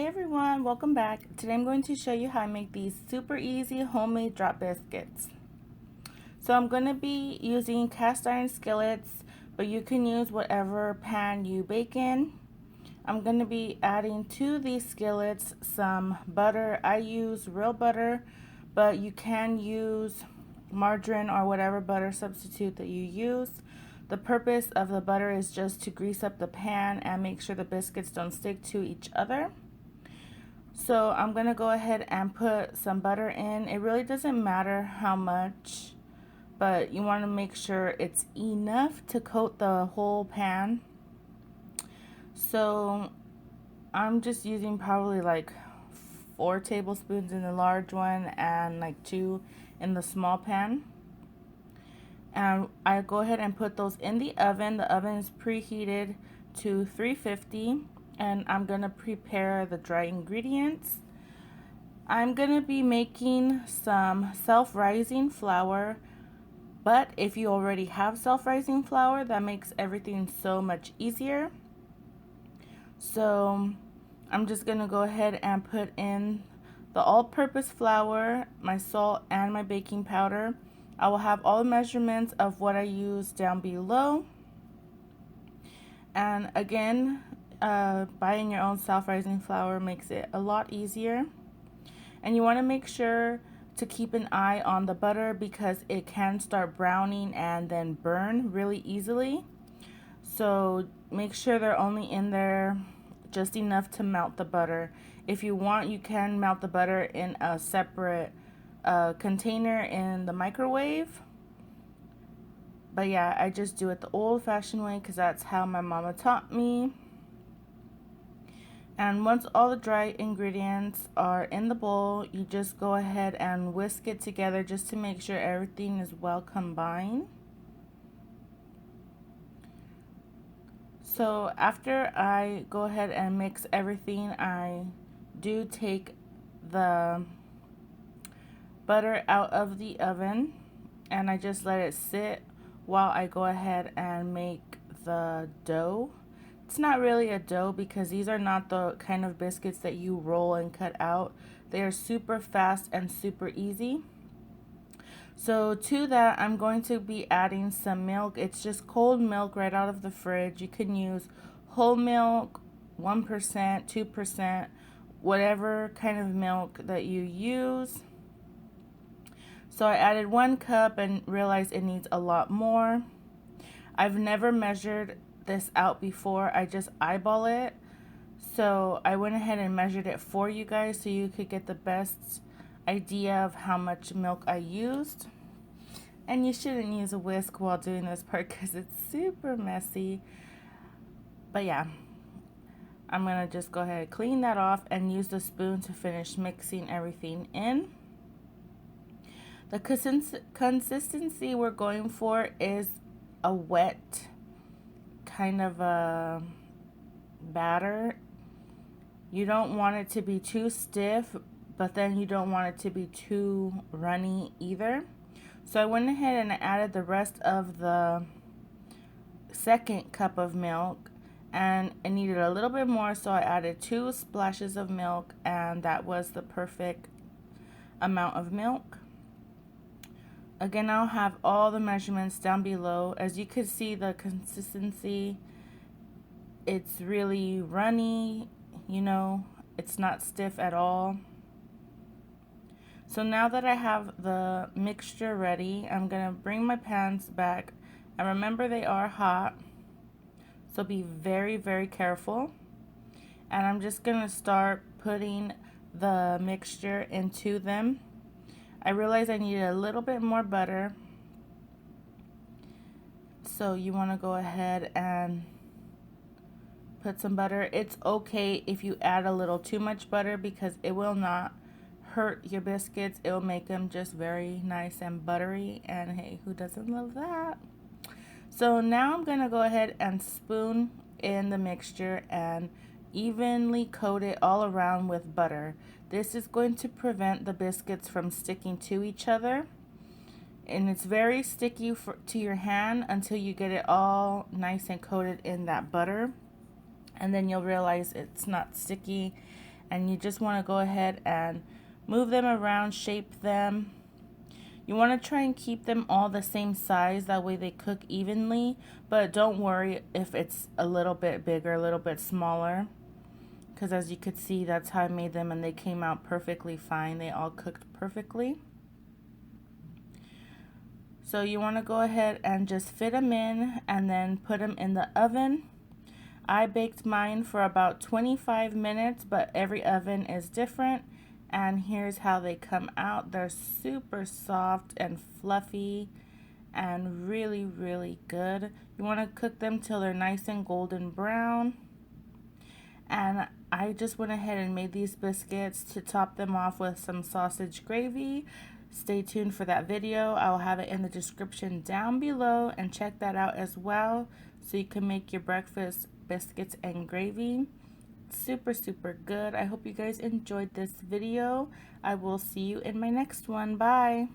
everyone, welcome back. Today I'm going to show you how I make these super easy homemade drop biscuits. So I'm going to be using cast iron skillets, but you can use whatever pan you bake in. I'm going to be adding to these skillets some butter. I use real butter, but you can use margarine or whatever butter substitute that you use. The purpose of the butter is just to grease up the pan and make sure the biscuits don't stick to each other. So I'm going to go ahead and put some butter in. It really doesn't matter how much, but you want to make sure it's enough to coat the whole pan. So I'm just using probably like 4 tablespoons in the large one and like 2 in the small pan. And I go ahead and put those in the oven. The oven is preheated to 350, and I'm going to prepare the dry ingredients. I'm going to be making some self-rising flour, but if you already have self-rising flour, that makes everything so much easier. So I'm just going to go ahead and put in the all-purpose flour, my salt, and my baking powder. I will have all the measurements of what I use down below. And again, buying your own self-rising flour makes it a lot easier. And you want to make sure to keep an eye on the butter because it can start browning and then burn really easily. So make sure they're only in there just enough to melt the butter. If you want, you can melt the butter in a separate container in the microwave. But yeah, I just do it the old-fashioned way because that's how my mama taught me. And once all the dry ingredients are in the bowl, you just go ahead and whisk it together just to make sure everything is well combined. So after I go ahead and mix everything, I do take the butter out of the oven and I just let it sit while I go ahead and make the dough. It's not really a dough because these are not the kind of biscuits that you roll and cut out. They are super fast and super easy. So to that, I'm going to be adding some milk. It's just cold milk right out of the fridge. You can use whole milk, 1%, 2%, whatever kind of milk that you use. So I added 1 cup and realized it needs a lot more. I've never measured this out before. I just eyeball it. So I went ahead and measured it for you guys so you could get the best idea of how much milk I used. And you shouldn't use a whisk while doing this part because it's super messy. But yeah, I'm going to just go ahead and clean that off and use the spoon to finish mixing everything in. The consistency we're going for is a wet kind of a batter. You don't want it to be too stiff, but then you don't want it to be too runny either. So I went ahead and added the rest of the 2nd cup of milk, and I needed a little bit more, so I added 2 splashes of milk, and that was the perfect amount of milk. Again, I'll have all the measurements down below. As you can see, the consistency, it's really runny, you know, it's not stiff at all. So now that I have the mixture ready, I'm going to bring my pans back. And remember, they are hot, so be very, very careful. And I'm just going to start putting the mixture into them. I realized I needed a little bit more butter, so you want to go ahead and put some butter. It's okay if you add a little too much butter because it will not hurt your biscuits. It will make them just very nice and buttery, and hey, who doesn't love that? So now I'm going to go ahead and spoon in the mixture and evenly coat it all around with butter. This is going to prevent the biscuits from sticking to each other, and it's very sticky to your hand until you get it all nice and coated in that butter, and then you'll realize it's not sticky and you just want to go ahead and move them around, shape them. You want to try and keep them all the same size, that way they cook evenly, but don't worry if it's a little bit bigger, a little bit smaller, because as you could see, that's how I made them and they came out perfectly fine. They all cooked perfectly. So you want to go ahead and just fit them in and then put them in the oven. I baked mine for about 25 minutes, but every oven is different. And here's how they come out. They're super soft and fluffy and really, really good. You want to cook them till they're nice and golden brown. And I just went ahead and made these biscuits to top them off with some sausage gravy. Stay tuned for that video. I'll have it in the description down below, and check that out as well so you can make your breakfast biscuits and gravy. Super, super good. I hope you guys enjoyed this video. I will see you in my next one. Bye.